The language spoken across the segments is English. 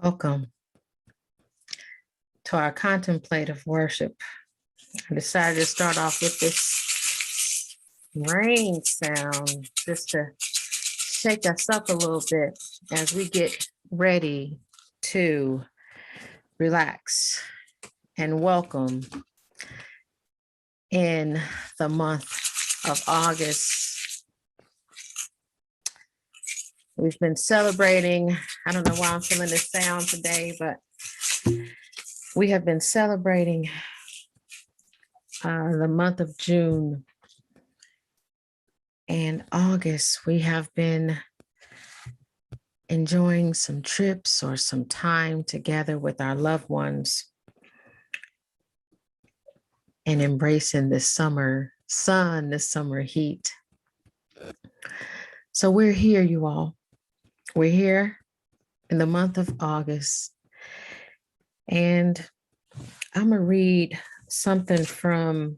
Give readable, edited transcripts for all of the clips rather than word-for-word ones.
Welcome to our contemplative worship. I decided to start off with this rain sound just to shake us up a little bit as we get ready to relax and welcome in the month of August. We've been celebrating, I don't know why I'm feeling this sound today, but we have been celebrating the month of June and August. We have been enjoying some trips or some time together with our loved ones and embracing this summer sun, this summer heat. So we're here, you all. We're here in the month of August. And I'm going to read something from,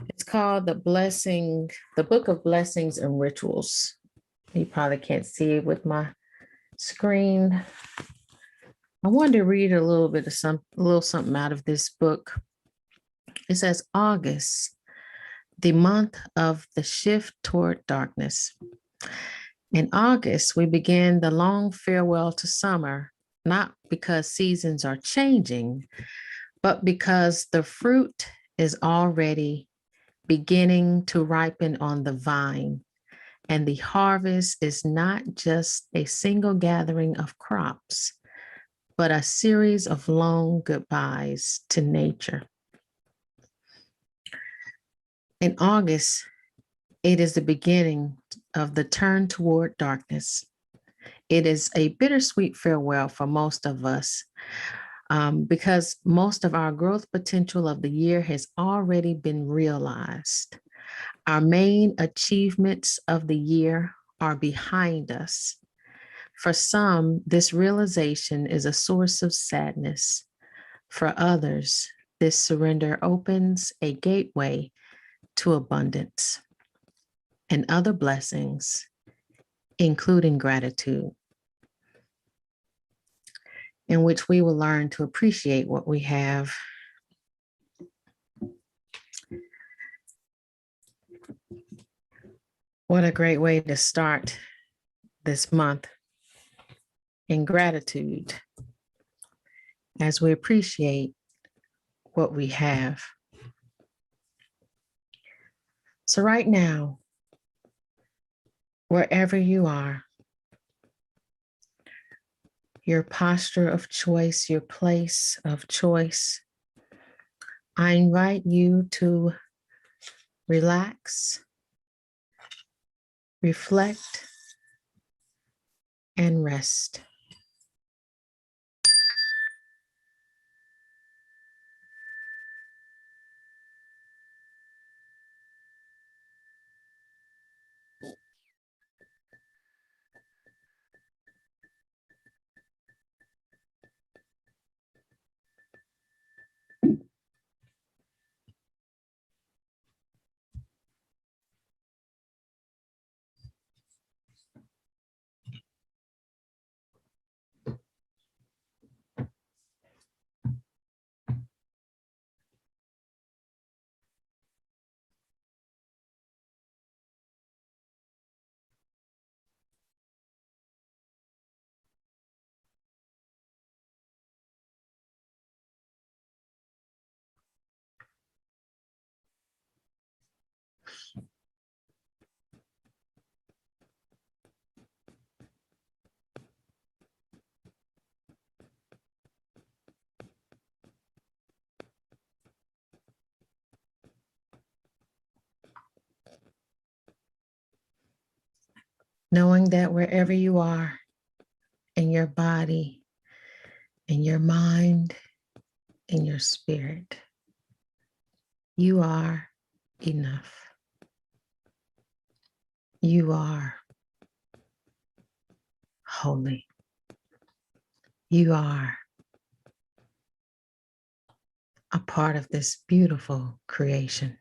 it's called The Book of Blessings and Rituals. You probably can't see it with my screen. I wanted to read a little bit of something out of this book. It says, August, the month of the shift toward darkness. In August, we begin the long farewell to summer, not because seasons are changing, but because the fruit is already beginning to ripen on the vine, and the harvest is not just a single gathering of crops, but a series of long goodbyes to nature. In August, it is the beginning of the turn toward darkness. It is a bittersweet farewell for most of us because most of our growth potential of the year has already been realized. Our main achievements of the year are behind us. For some, this realization is a source of sadness. For others, this surrender opens a gateway to abundance and other blessings, including gratitude, in which we will learn to appreciate what we have. What a great way to start this month in gratitude as we appreciate what we have. So right now, wherever you are, your posture of choice, your place of choice, I invite you to relax, reflect, and rest. Knowing that wherever you are in your body, in your mind, in your spirit, you are enough. You are holy. You are a part of this beautiful creation.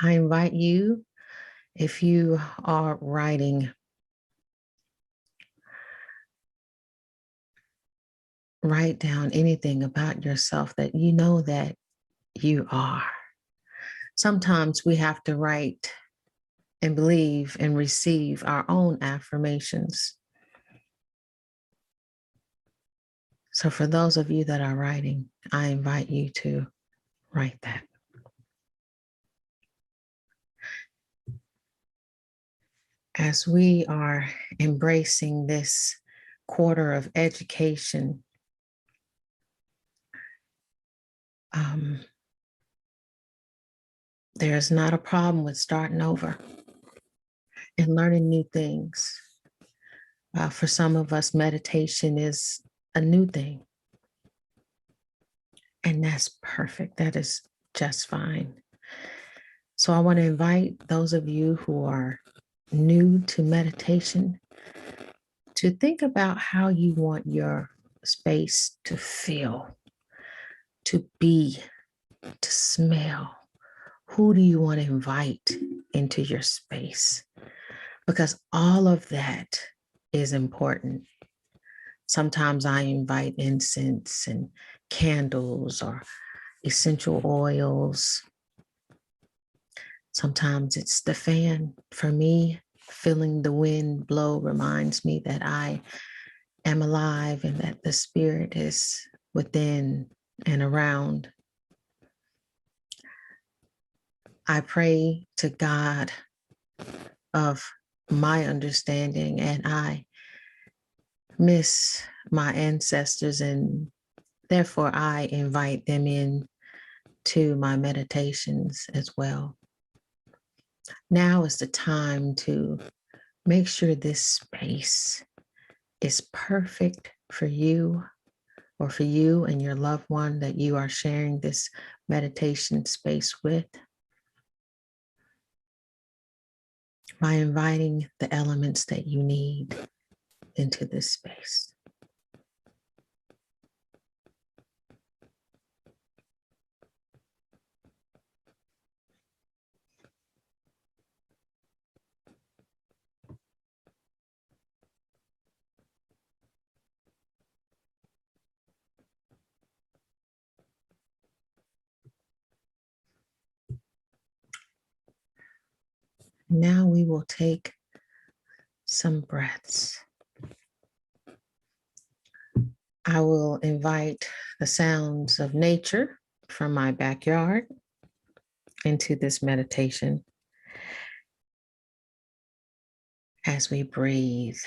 I invite you, if you are writing, write down anything about yourself that you know that you are. Sometimes we have to write and believe and receive our own affirmations. So for those of you that are writing, I invite you to write that. As we are embracing this quarter of education, there's not a problem with starting over and learning new things. For some of us, meditation is a new thing. And that's perfect. That is just fine. So I want to invite those of you who are new to meditation to think about how you want your space to feel, to be, to smell. Who do you want to invite into your space? Because all of that is important. Sometimes I invite incense and candles or essential oils. Sometimes it's the fan. For me, feeling the wind blow reminds me that I am alive and that the spirit is within and around. I pray to God of my understanding, and I miss my ancestors, and therefore I invite them in to my meditations as well. Now is the time to make sure this space is perfect for you, or for you and your loved one that you are sharing this meditation space with, by inviting the elements that you need into this space. Now we will take some breaths. I will invite the sounds of nature from my backyard into this meditation as we breathe.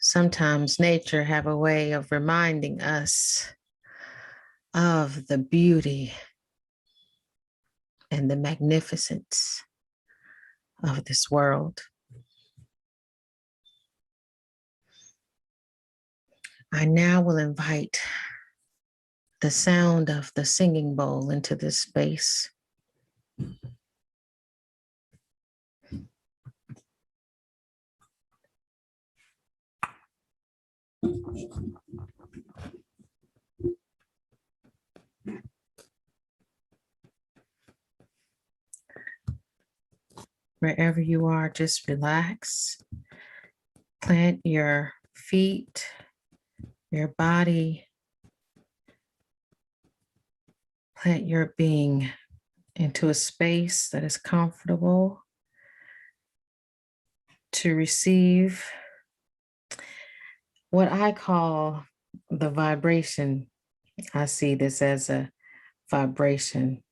Sometimes nature have a way of reminding us of the beauty and the magnificence of this world. I now will invite the sound of the singing bowl into this space. Wherever you are, just relax. Plant your feet, your body, plant your being into a space that is comfortable to receive what I call the vibration. I see this as a vibration.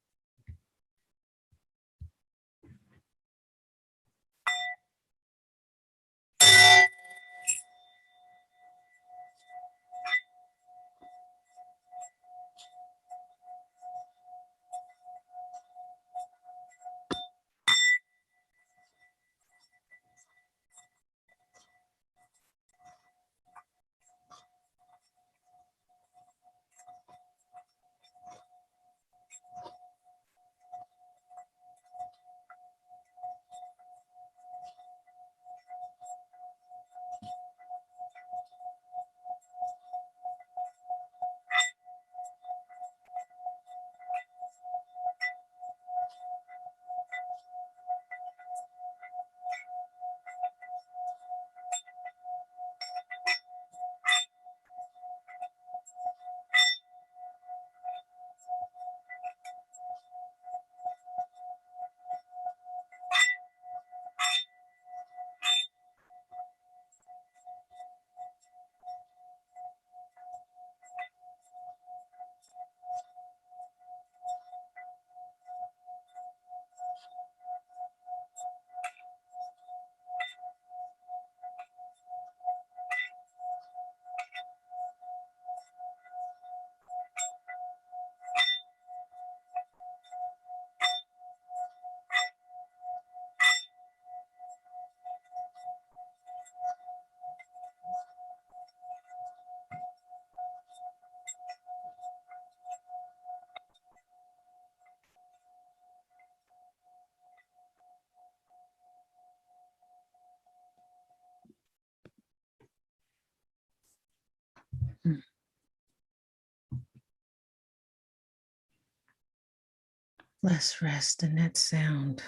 Let's rest in that sound.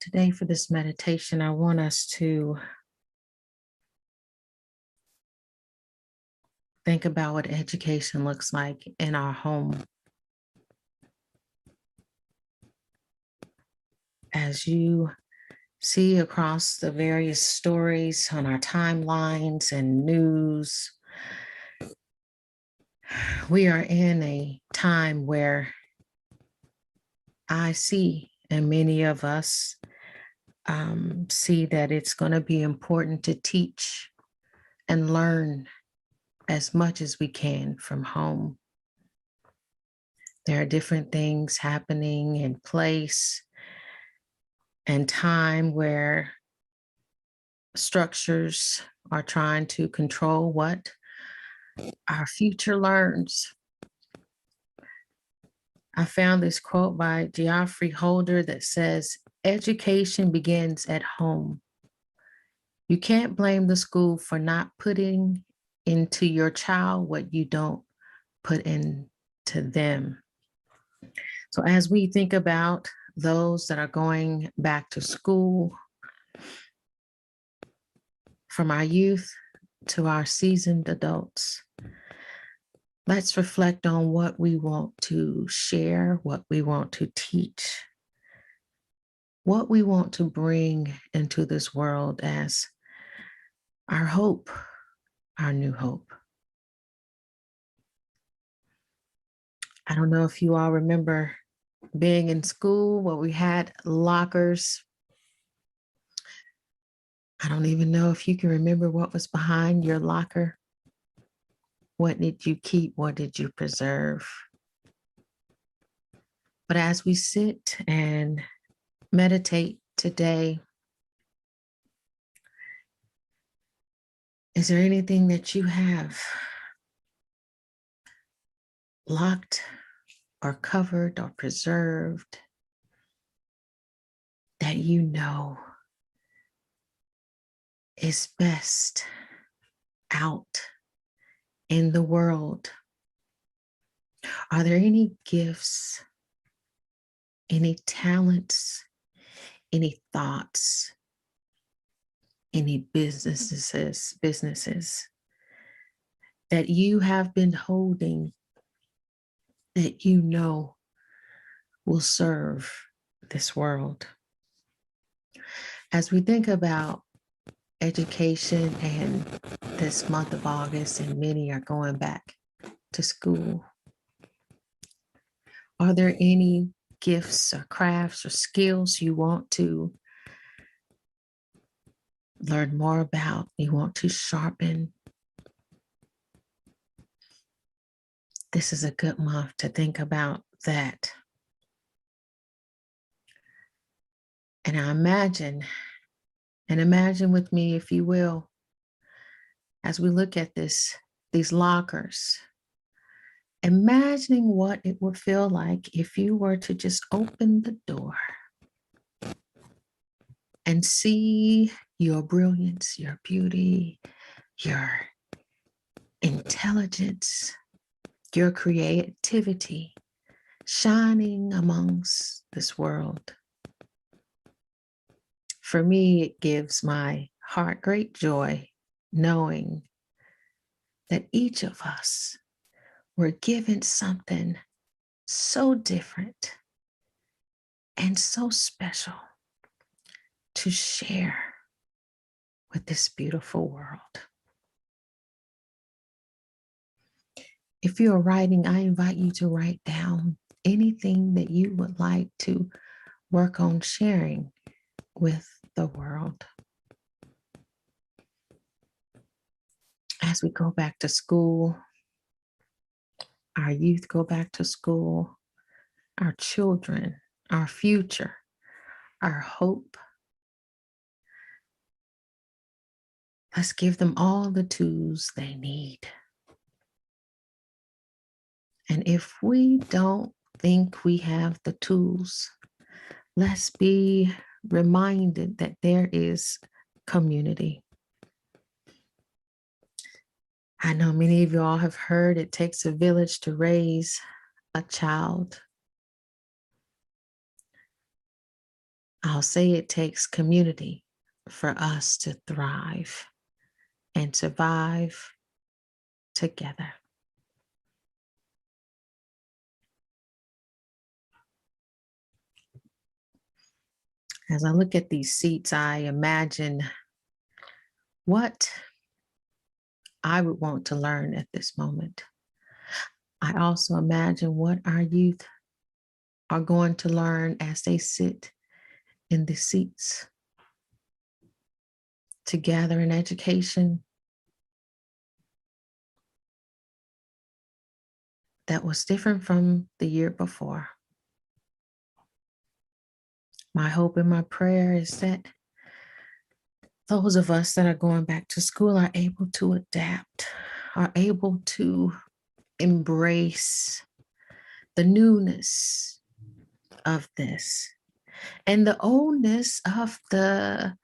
Today, for this meditation, I want us to think about what education looks like in our home. As you see across the various stories on our timelines and news, we are in a time where I see, and many of us see, that it's going to be important to teach and learn as much as we can from home. There are different things happening in place and time where structures are trying to control what our future learns. I found this quote by Geoffrey Holder that says, "Education begins at home. You can't blame the school for not putting into your child what you don't put into them." So as we think about those that are going back to school, from our youth to our seasoned adults, let's reflect on what we want to share, what we want to teach, what we want to bring into this world as our hope, our new hope. I don't know if you all remember being in school where we had lockers. I don't even know if you can remember what was behind your locker. What did you keep? What did you preserve? But as we sit and meditate today, is there anything that you have locked or covered or preserved that you know is best out in the world? Are there any gifts, any talents, any thoughts, any businesses that you have been holding that you know will serve this world? As we think about education and this month of August, and many are going back to school, are there any gifts or crafts or skills you want to learn more about, you want to sharpen? This is a good month to think about that. And imagine with me, if you will, as we look at these lockers, imagining what it would feel like if you were to just open the door and see your brilliance, your beauty, your intelligence, your creativity shining amongst this world. For me, it gives my heart great joy knowing that each of us were given something so different and so special to share with this beautiful world. If you're writing, I invite you to write down anything that you would like to work on sharing with the world. As we go back to school, our youth go back to school, our children, our future, our hope, let's give them all the tools they need. And if we don't think we have the tools, let's be reminded that there is community. I know many of you all have heard it takes a village to raise a child. I'll say it takes community for us to thrive and survive together. As I look at these seats, I imagine what I would want to learn at this moment. I also imagine what our youth are going to learn as they sit in the seats to gather an education that was different from the year before. My hope and my prayer is that those of us that are going back to school are able to adapt, are able to embrace the newness of this and the oldness of the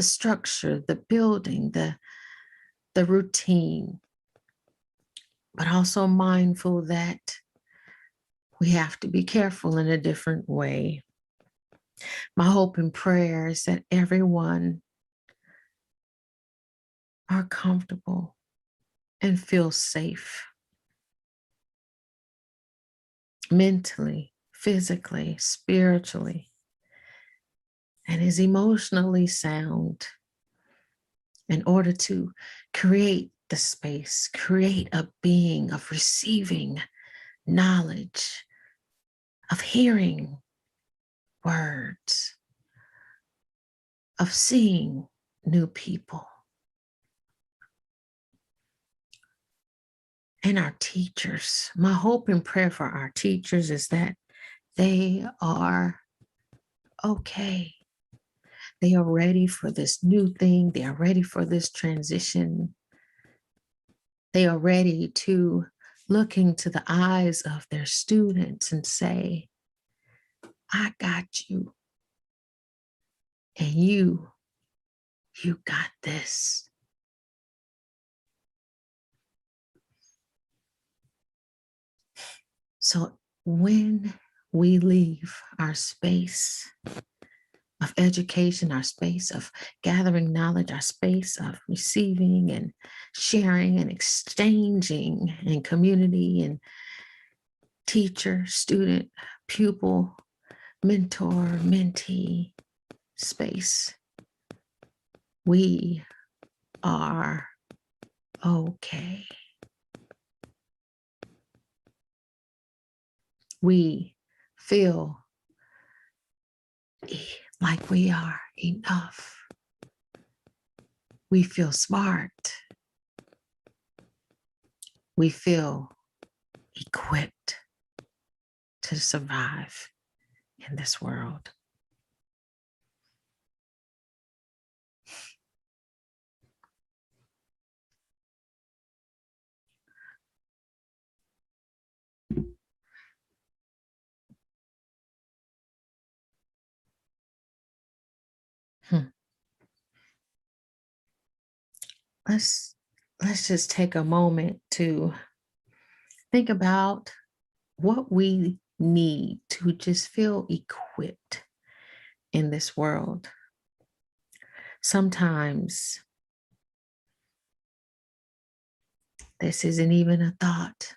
structure, the building, the routine, but also mindful that We have to be careful in a different way. My hope and prayer is that everyone are comfortable and feel safe mentally, physically, spiritually, and is emotionally sound in order to create the space, create a being of receiving knowledge, of hearing words, of seeing new people. And our teachers, my hope and prayer for our teachers is that they are okay. They are ready for this new thing. They are ready for this transition. They are ready to look into the eyes of their students and say, I got you. And you got this. So when we leave our space of education, our space of gathering knowledge, our space of receiving and sharing and exchanging in community and teacher, student, pupil, mentor, mentee space, we are okay. We feel like we are enough. We feel smart. We feel equipped to survive in this world. Let's just take a moment to think about what we need to just feel equipped in this world. Sometimes this isn't even a thought.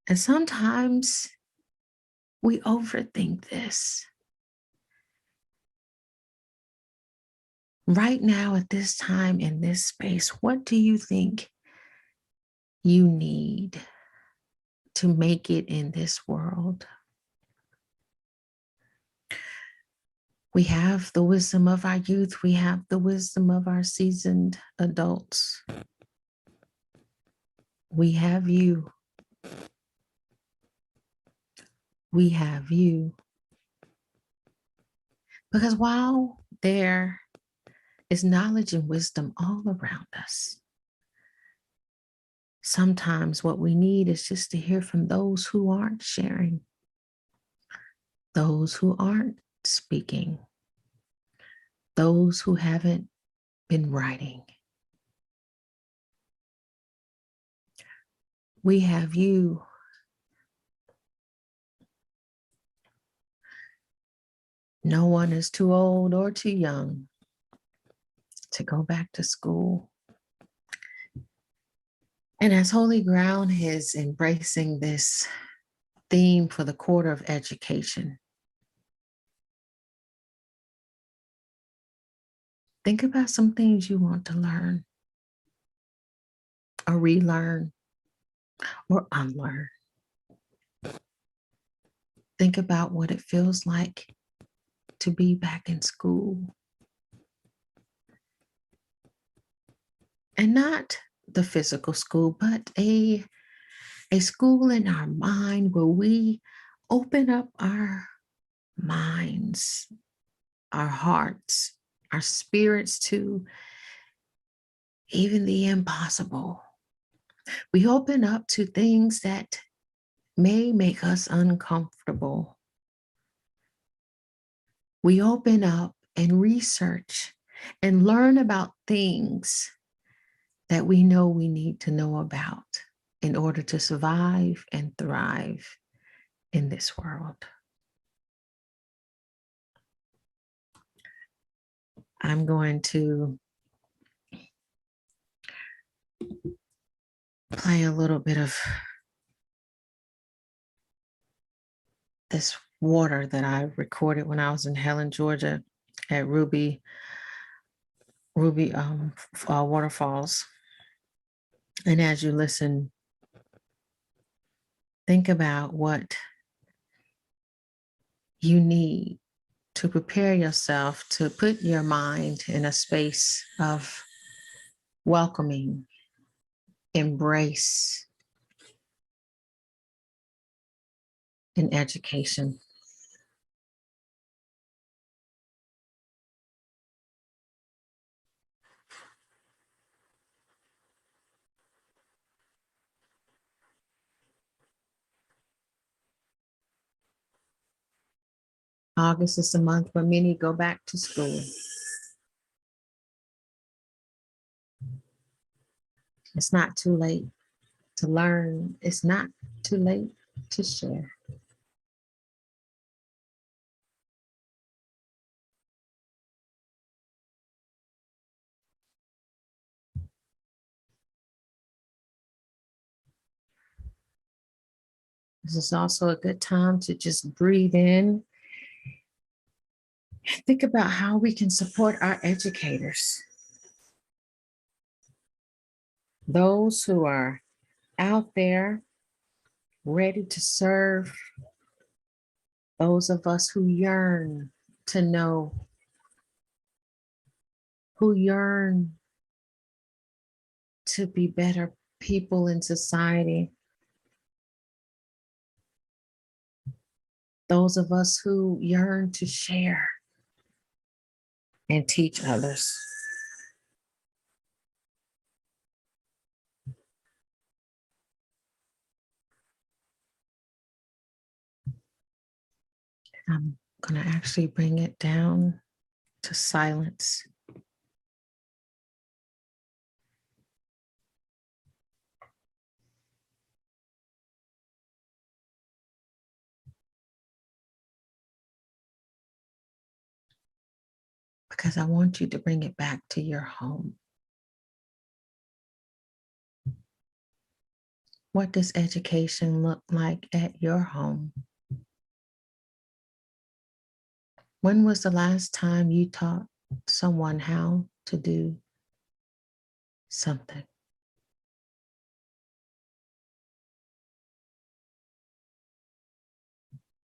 And sometimes we overthink this. Right now, at this time, in this space, what do you think you need to make it in this world? We have the wisdom of our youth. We have the wisdom of our seasoned adults. We have you. We have you. Because while there is knowledge and wisdom all around us, sometimes what we need is just to hear from those who aren't sharing, those who aren't speaking, those who haven't been writing. We have you. No one is too old or too young to go back to school. And as Holy Ground is embracing this theme for the quarter of education, think about some things you want to learn or relearn or unlearn. Think about what it feels like to be back in school. And not the physical school, but a school in our mind where we open up our minds, our hearts, our spirits to even the impossible. We open up to things that may make us uncomfortable. We open up and research and learn about things that we know we need to know about in order to survive and thrive in this world. I'm going to play a little bit of this water that I recorded when I was in Helen, Georgia at Ruby Waterfalls. And as you listen, think about what you need to prepare yourself to put your mind in a space of welcoming, embrace, and education. August is the month where many go back to school. It's not too late to learn. It's not too late to share. This is also a good time to just breathe in. Think about how we can support our educators, those who are out there ready to serve, those of us who yearn to know, who yearn to be better people in society, those of us who yearn to share and teach others. I'm going to actually bring it down to silence. Because I want you to bring it back to your home. What does education look like at your home? When was the last time you taught someone how to do something?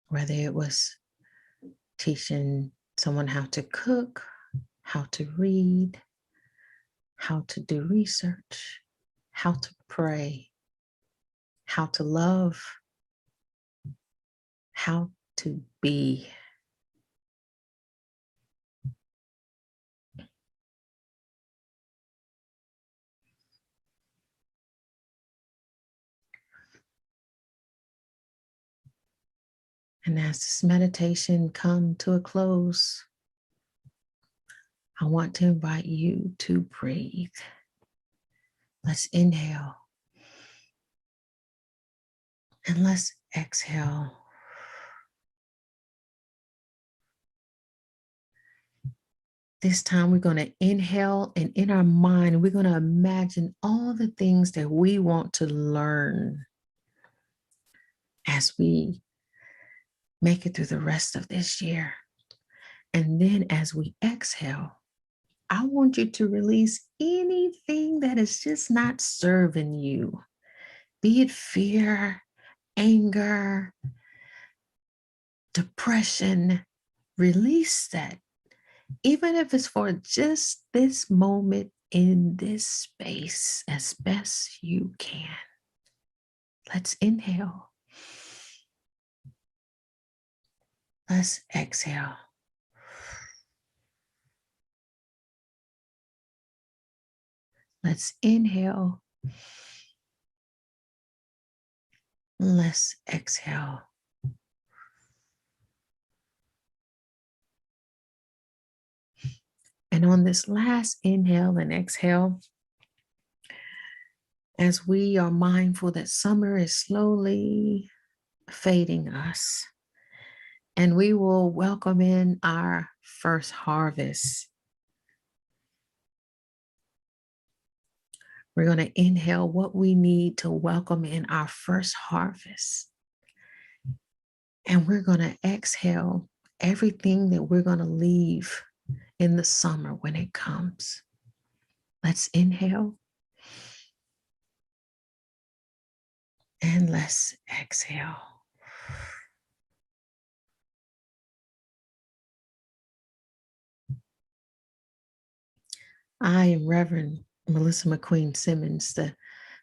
Whether it was teaching someone how to cook, how to read, how to do research, how to pray, how to love, how to be. And as this meditation comes to a close, I want to invite you to breathe. Let's inhale and let's exhale. This time we're going to inhale, and in our mind, we're going to imagine all the things that we want to learn as we make it through the rest of this year. And then as we exhale, I want you to release anything that is just not serving you, be it fear, anger, depression. Release that, even if it's for just this moment in this space, as best you can. Let's inhale. Let's exhale. Let's inhale. Let's exhale. And on this last inhale and exhale, as we are mindful that summer is slowly fading us, and we will welcome in our first harvest. We're going to inhale what we need to welcome in our first harvest. And we're going to exhale everything that we're going to leave in the summer when it comes. Let's inhale and let's exhale. I am Reverend Melissa McQueen-Simmons, the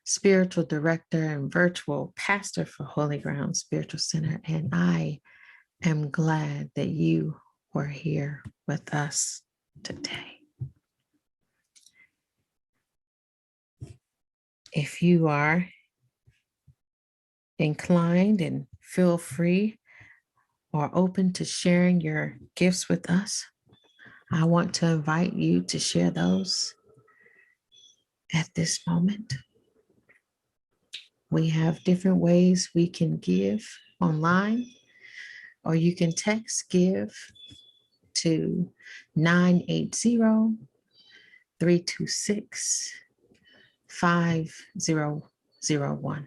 spiritual director and virtual pastor for Holy Ground Spiritual Center, and I am glad that you were here with us today. If you are inclined and feel free or open to sharing your gifts with us, I want to invite you to share those at this moment. We have different ways we can give online, or you can text give to 980-326-5001.